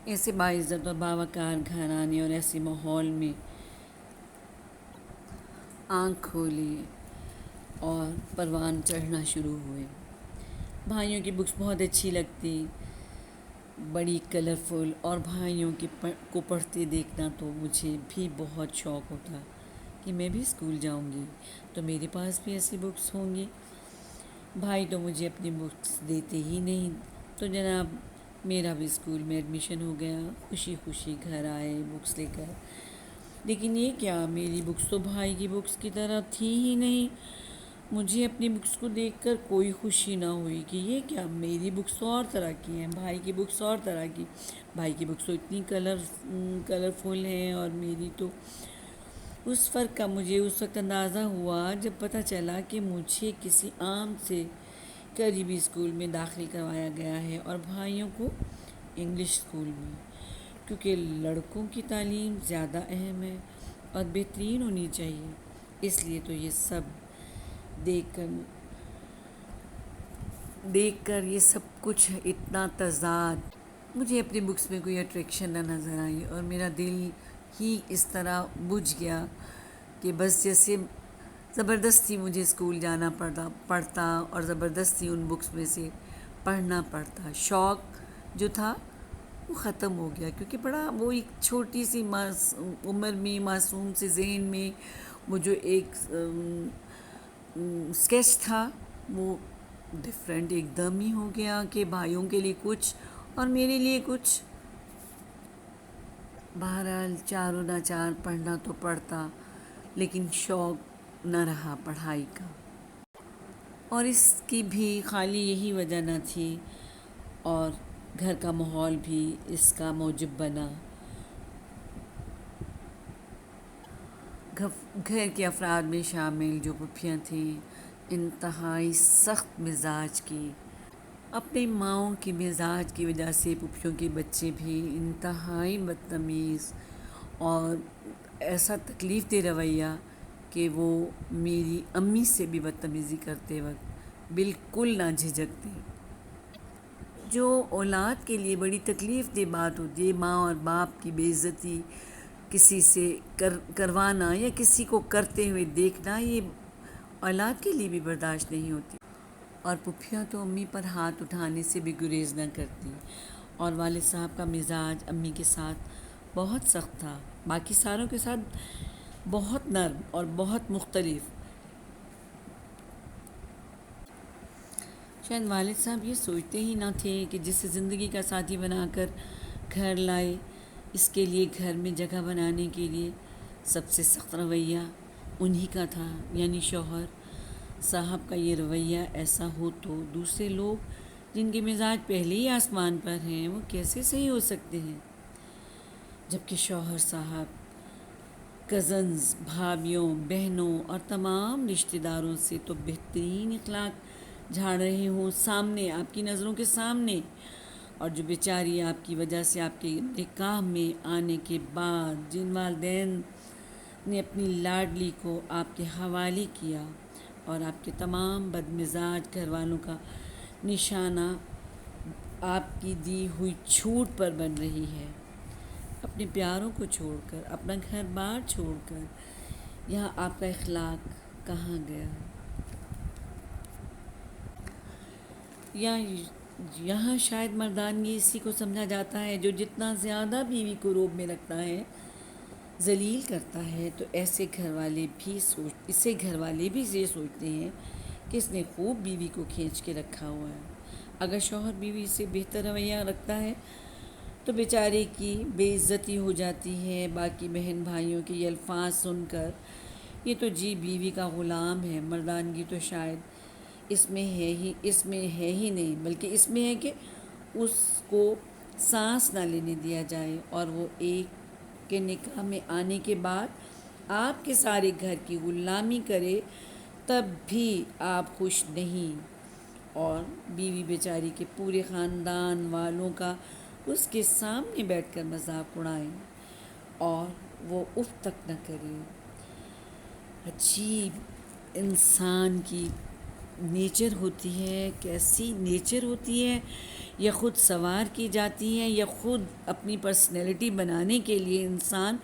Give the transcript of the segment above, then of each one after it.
ایسے باعزت اور باوقار گھرانے اور ایسے ماحول میں آنکھ کھولی اور پروان چڑھنا شروع ہوئے۔ بھائیوں کی بکس بہت اچھی لگتی، بڑی کلرفل، اور بھائیوں کے کو پڑھتے دیکھنا تو مجھے بھی بہت شوق ہوتا کہ میں بھی اسکول جاؤں گی تو میرے پاس بھی ایسی بکس ہوں گی۔ بھائی تو مجھے اپنی بکس دیتے ہی نہیں، تو جناب میرا بھی اسکول میں ایڈمیشن ہو گیا، خوشی خوشی گھر آئے بکس لے کر۔ لیکن یہ کیا، میری بکس تو بھائی کی بکس کی طرح تھی ہی نہیں۔ مجھے اپنی بکس کو دیکھ کر کوئی خوشی نہ ہوئی کہ یہ کیا، میری بکس تو اور طرح کی ہیں، بھائی کی بکس اور طرح کی، بھائی کی بکس تو اتنی کلرفل ہیں اور میری تو۔ اس فرق کا مجھے اس وقت اندازہ ہوا جب پتہ چلا کہ مجھے کسی عام سے قریبی اسکول میں داخل کروایا گیا ہے اور بھائیوں کو انگلش اسکول میں، کیونکہ لڑکوں کی تعلیم زیادہ اہم ہے اور بہترین ہونی چاہیے۔ اس لیے تو یہ سب دیکھ کر یہ سب کچھ اتنا تضاد، مجھے اپنی بکس میں کوئی اٹریکشن نہ نظر آئی اور میرا دل ہی اس طرح بجھ گیا کہ بس جیسے زبردستی مجھے اسکول جانا پڑتا اور زبردستی ان بکس میں سے پڑھنا پڑتا۔ شوق جو تھا وہ ختم ہو گیا، کیونکہ بڑا وہ ایک چھوٹی سی عمر میں معصوم سے ذہن میں وہ جو ایک اسکیچ تھا وہ ڈفرینٹ ایک دم ہی ہو گیا کہ بھائیوں کے لیے کچھ اور میرے لیے کچھ۔ بہرحال چاروں ناچار پڑھنا تو پڑھتا، لیکن شوق نہ رہا پڑھائی کا، اور اس کی بھی خالی یہی وجہ نہ تھی، اور گھر کا ماحول بھی اس کا موجب بنا۔ گھر کے افراد میں شامل جو پھوپھیاں تھیں انتہائی سخت مزاج کی، اپنی ماؤں کی مزاج کی وجہ سے پھوپھیوں کے بچے بھی انتہائی بدتمیز اور ایسا تکلیف دہ رویہ کہ وہ میری امی سے بھی بدتمیزی کرتے وقت بالکل نہ جھجکتے۔ جو اولاد کے لیے بڑی تکلیف دہ بات ہوتی ہے، ماں اور باپ کی بے عزتی کسی سے کروانا یا کسی کو کرتے ہوئے دیکھنا، یہ اولاد کے لیے بھی برداشت نہیں ہوتی۔ اور پھوپھیاں تو امی پر ہاتھ اٹھانے سے بھی گریز نہ کرتی، اور والد صاحب کا مزاج امی کے ساتھ بہت سخت تھا، باقی ساروں کے ساتھ بہت نرم اور بہت مختلف۔ شاید والد صاحب یہ سوچتے ہی نہ تھے کہ جسے زندگی کا ساتھی بنا کر گھر لائے، اس کے لیے گھر میں جگہ بنانے کے لیے سب سے سخت رویہ انہی کا تھا، یعنی شوہر صاحب کا یہ رویہ ایسا ہو تو دوسرے لوگ جن کے مزاج پہلے ہی آسمان پر ہیں وہ کیسے صحیح ہو سکتے ہیں؟ جبکہ شوہر صاحب کزنز، بھابھیوں، بہنوں اور تمام رشتہ داروں سے تو بہترین اخلاق جھاڑ رہے ہوں سامنے، آپ کی نظروں کے سامنے، اور جو بیچاری آپ کی وجہ سے آپ کے نکاح میں آنے کے بعد جن والدین نے اپنی لاڈلی کو آپ کے حوالے کیا اور آپ کے تمام بدمزاج گھر والوں کا نشانہ آپ کی دی ہوئی چھوٹ پر بن رہی ہے، اپنے پیاروں کو چھوڑ کر، اپنا گھر بار چھوڑ کر، یہاں آپ کا اخلاق کہاں گیا؟ یہاں شاید مردانگی اسی کو سمجھا جاتا ہے جو جتنا زیادہ بیوی کو روب میں رکھتا ہے، ذلیل کرتا ہے، تو اسے گھر والے بھی یہ سوچتے ہیں کہ اس نے خوب بیوی کو کھینچ کے رکھا ہوا ہے۔ اگر شوہر بیوی سے بہتر رویہ رکھتا ہے تو بیچارے کی بے عزتی ہو جاتی ہے، باقی بہن بھائیوں کے یہ الفاظ سن کر، یہ تو جی بیوی کا غلام ہے، مردانگی تو شاید اس میں ہے ہی نہیں، بلکہ اس میں ہے کہ اس کو سانس نہ لینے دیا جائے، اور وہ ایک کے نکاح میں آنے کے بعد آپ کے سارے گھر کی غلامی کرے تب بھی آپ خوش نہیں، اور بیوی بیچاری کے پورے خاندان والوں کا اس کے سامنے بیٹھ کر مذاق اڑائیں اور وہ اف تک نہ کرے۔ عجیب انسان کی نیچر ہوتی ہے، کیسی نیچر ہوتی ہے، یا خود سوار کی جاتی ہے، یا خود اپنی پرسنالٹی بنانے کے لیے انسان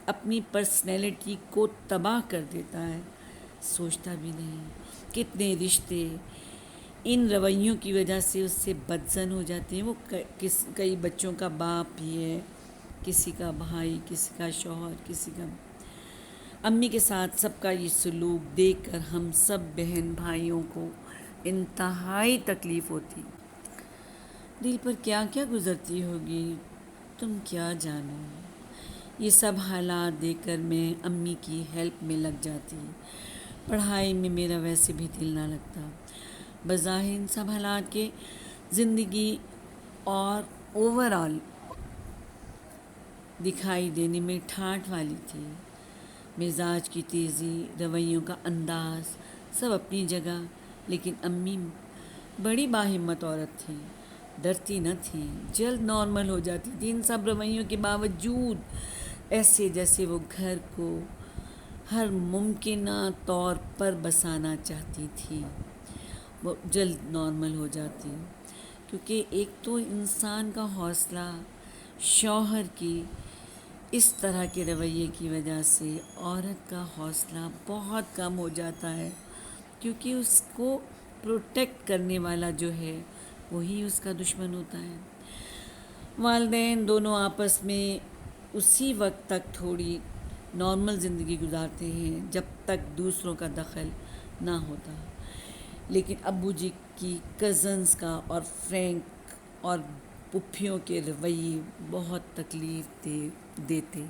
اپنی پرسنالٹی کو تباہ کر دیتا ہے، سوچتا بھی نہیں۔ کتنے رشتے ان رویوں کی وجہ سے اس سے بدزن ہو جاتے ہیں۔ وہ کئی بچوں کا باپ بھی ہے، کسی کا بھائی، کسی کا شوہر، کسی کا امی کے ساتھ سب کا یہ سلوک دیکھ کر ہم سب بہن بھائیوں کو انتہائی تکلیف ہوتی۔ دل پر کیا کیا گزرتی ہوگی تم کیا جانو۔ یہ سب حالات دیکھ کر میں امی کی ہیلپ میں لگ جاتی۔ پڑھائی میں میرا ویسے بھی دل نہ لگتا۔ بظاہر ان سب حالات کے زندگی اور اوورآل دکھائی دینے میں ٹھاٹھ والی تھی۔ مزاج کی تیزی، رویوں کا انداز سب اپنی جگہ، لیکن امی بڑی باہمت عورت تھی، ڈرتی نہ تھی، جلد نارمل ہو جاتی تھی ان سب رویوں کے باوجود، ایسے جیسے وہ گھر کو ہر ممکنہ طور پر بسانا چاہتی تھی۔ وہ جلد نارمل ہو جاتی، کیونکہ ایک تو انسان کا حوصلہ شوہر کی اس طرح کے رویے کی وجہ سے عورت کا حوصلہ بہت کم ہو جاتا ہے، کیونکہ اس کو پروٹیکٹ کرنے والا جو ہے وہی اس کا دشمن ہوتا ہے۔ والدین دونوں آپس میں اسی وقت تک تھوڑی نارمل زندگی گزارتے ہیں جب تک دوسروں کا دخل نہ ہوتا، لیکن ابو جی کی کزنز کا اور فرینک اور پھوپھیوں کے رویے بہت تکلیف دیتے۔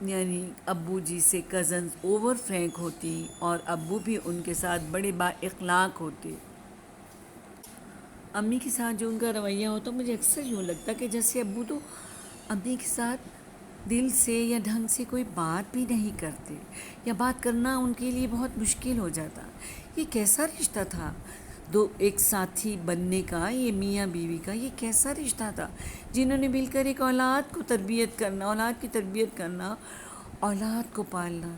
یعنی ابو جی سے کزنز اوور فرینک ہوتی اور ابو بھی ان کے ساتھ بڑے با اخلاق ہوتے۔ امی کے ساتھ جو ان کا رویہ ہوتا، مجھے اکثر یوں لگتا کہ جیسے ابو تو امی کے ساتھ دل سے یا ڈھنگ سے کوئی بات بھی نہیں کرتے، یا بات کرنا ان کے لیے بہت مشکل ہو جاتا۔ یہ کیسا رشتہ تھا ایک ساتھی بننے کا، یہ میاں بیوی کا یہ کیسا رشتہ تھا، جنہوں نے مل کر ایک اولاد کی تربیت کرنا، اولاد کو پالنا۔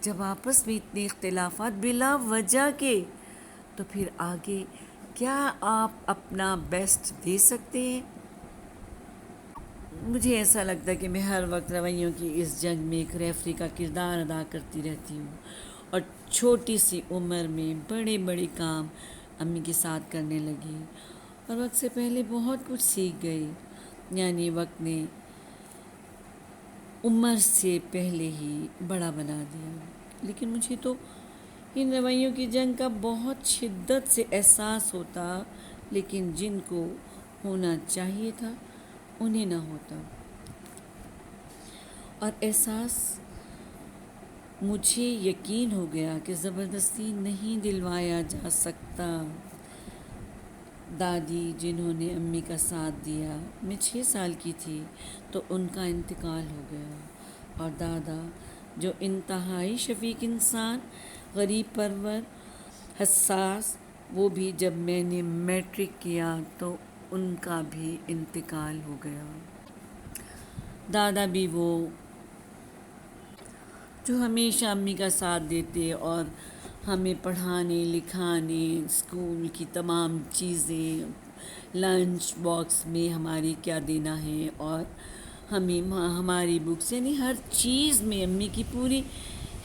جب آپس میں اتنے اختلافات بلا وجہ کے، تو پھر آگے کیا آپ اپنا بیسٹ دے سکتے ہیں؟ مجھے ایسا لگتا ہے کہ میں ہر وقت رویوں کی اس جنگ میں ایک ریفری کا کردار ادا کرتی رہتی ہوں، اور چھوٹی سی عمر میں بڑے بڑے کام امی کے ساتھ کرنے لگی، اور وقت سے پہلے بہت کچھ سیکھ گئی۔ یعنی وقت نے عمر سے پہلے ہی بڑا بنا دیا، لیکن مجھے تو ان رویوں کی جنگ کا بہت شدت سے احساس ہوتا، لیکن جن کو ہونا چاہیے تھا انہیں نہ ہوتا، اور احساس مجھے یقین ہو گیا کہ زبردستی نہیں دلوایا جا سکتا۔ دادی جنہوں نے امی کا ساتھ دیا، میں 6 سال کی تھی تو ان کا انتقال ہو گیا، اور دادا جو انتہائی شفیق انسان، غریب پرور، حساس، وہ بھی جب میں نے میٹرک کیا تو ان کا بھی انتقال ہو گیا۔ دادا بھی وہ جو ہمیشہ امی کا ساتھ دیتے اور ہمیں پڑھانے لکھانے، اسکول کی تمام چیزیں، لنچ باکس میں ہماری کیا دینا ہے، اور ہمیں ہماری بکس، یعنی ہر چیز میں امی کی پوری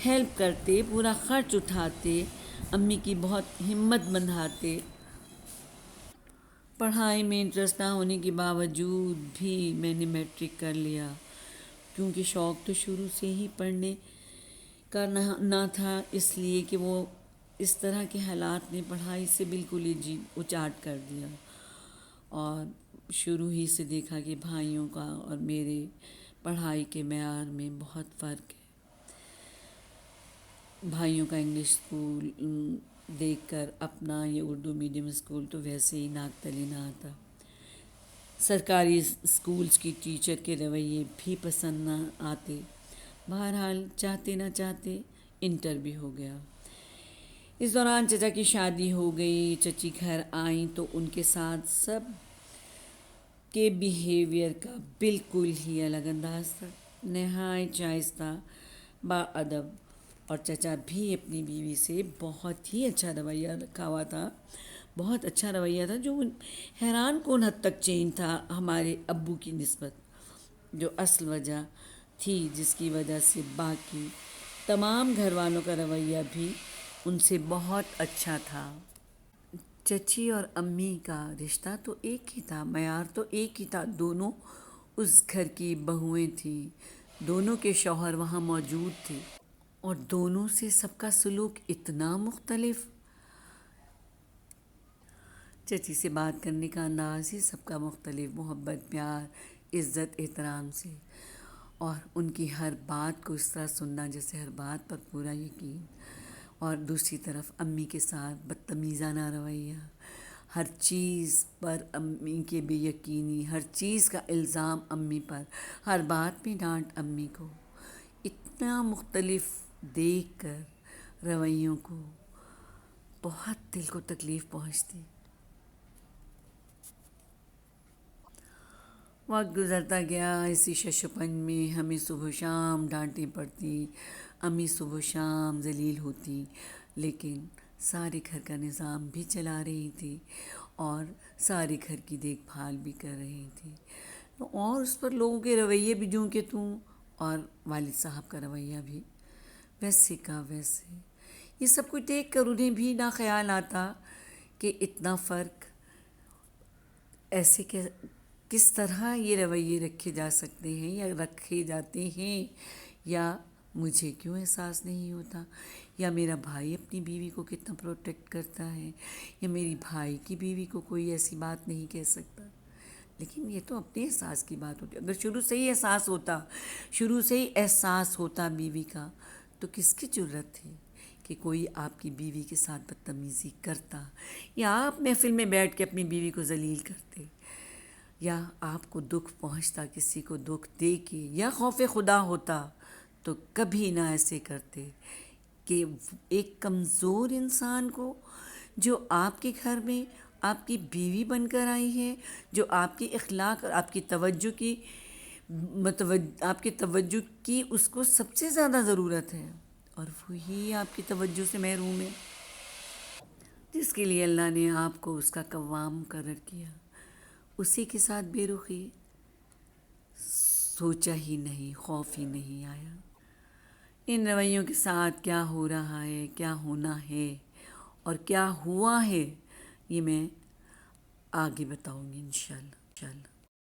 ہیلپ کرتے، پورا خرچ اٹھاتے، امی کی بہت ہمت بندھاتے۔ پڑھائی میں انٹرسٹ نہ ہونے کے باوجود بھی میں نے میٹرک کر لیا، کیونکہ شوق تو شروع سے ہی پڑھنے کا نہ تھا، اس لیے کہ وہ اس طرح کے حالات نے پڑھائی سے بالکل ہی جی اچاٹ کر دیا، اور شروع ہی سے دیکھا کہ بھائیوں کا اور میرے پڑھائی کے معیار میں بہت فرق ہے۔ بھائیوں کا انگلش اسکول دیکھ کر اپنا یہ اردو میڈیم اسکول تو ویسے ہی ناک تلے نہ آتا۔ سرکاری اسکولز کی ٹیچر کے رویے بھی پسند نہ آتے۔ بہرحال چاہتے نہ چاہتے انٹر بھی ہو گیا۔ اس دوران چچا کی شادی ہو گئی، چچی گھر آئیں تو ان کے ساتھ سب کے بیہیویئر کا بالکل ہی الگ انداز تھا، نہایت شائستہ، با ادب اور چچا بھی اپنی بیوی سے بہت ہی اچھا رویہ رکھا ہوا تھا، بہت اچھا رویہ تھا، جو حیران کن حد تک چینج تھا ہمارے ابو کی نسبت، جو اصل وجہ تھی جس کی وجہ سے باقی تمام گھر والوں کا رویہ بھی ان سے بہت اچھا تھا۔ چچی اور امی کا رشتہ تو ایک ہی تھا، معیار تو ایک ہی تھا، دونوں اس گھر کی بہوئیں تھیں، دونوں کے شوہر وہاں موجود تھے، اور دونوں سے سب کا سلوک اتنا مختلف، چچی سے بات کرنے کا انداز ہی سب کا مختلف، محبت، پیار، عزت، احترام سے، اور ان کی ہر بات کو اس طرح سننا جیسے ہر بات پر پورا یقین، اور دوسری طرف امی کے ساتھ بدتمیزانہ رویہ، ہر چیز پر امی کے بے یقینی، ہر چیز کا الزام امی پر، ہر بات میں ڈانٹ امی کو، اتنا مختلف دیکھ کر رویوں کو بہت دل کو تکلیف پہنچتی۔ وقت گزرتا گیا، اسی ششپن میں ہمیں صبح و شام ڈانٹیں پڑتی، امی صبح و شام ذلیل ہوتی، لیکن سارے گھر کا نظام بھی چلا رہی تھی اور سارے گھر کی دیکھ بھال بھی کر رہی تھی، اور اس پر لوگوں کے رویے بھی جوں کہ توں، اور والد صاحب کا رویہ بھی ویسے کا ویسے۔ یہ سب کچھ دیکھ کر انہیں بھی نہ خیال آتا کہ اتنا فرق ایسے کس طرح یہ رویے رکھے جا سکتے ہیں یا رکھے جاتے ہیں، یا مجھے کیوں احساس نہیں ہوتا، یا میرا بھائی اپنی بیوی کو کتنا پروٹیکٹ کرتا ہے، یا میری بھائی کی بیوی کو کوئی ایسی بات نہیں کہہ سکتا۔ لیکن یہ تو اپنے احساس کی بات ہوتی ہے، اگر شروع سے ہی احساس ہوتا بیوی کا، تو کس کی جرت تھی کہ کوئی آپ کی بیوی کے ساتھ بدتمیزی کرتا، یا آپ محفل میں بیٹھ کے اپنی بیوی کو ذلیل کرتے، یا آپ کو دکھ پہنچتا کسی کو دکھ دے کے، یا خوف خدا ہوتا تو کبھی نہ ایسے کرتے کہ ایک کمزور انسان کو، جو آپ کے گھر میں آپ کی بیوی بن کر آئی ہے، جو آپ کی اخلاق اور آپ کی توجہ کی اس کو سب سے زیادہ ضرورت ہے، اور وہی آپ کی توجہ سے محروم ہے، جس کے لیے اللہ نے آپ کو اس کا قوام مقرر کیا، اسی کے ساتھ بے رخی، سوچا ہی نہیں، خوف ہی نہیں آیا۔ ان رویوں کے ساتھ کیا ہو رہا ہے، کیا ہونا ہے، اور کیا ہوا ہے، یہ میں آگے بتاؤں گی انشاءاللہ۔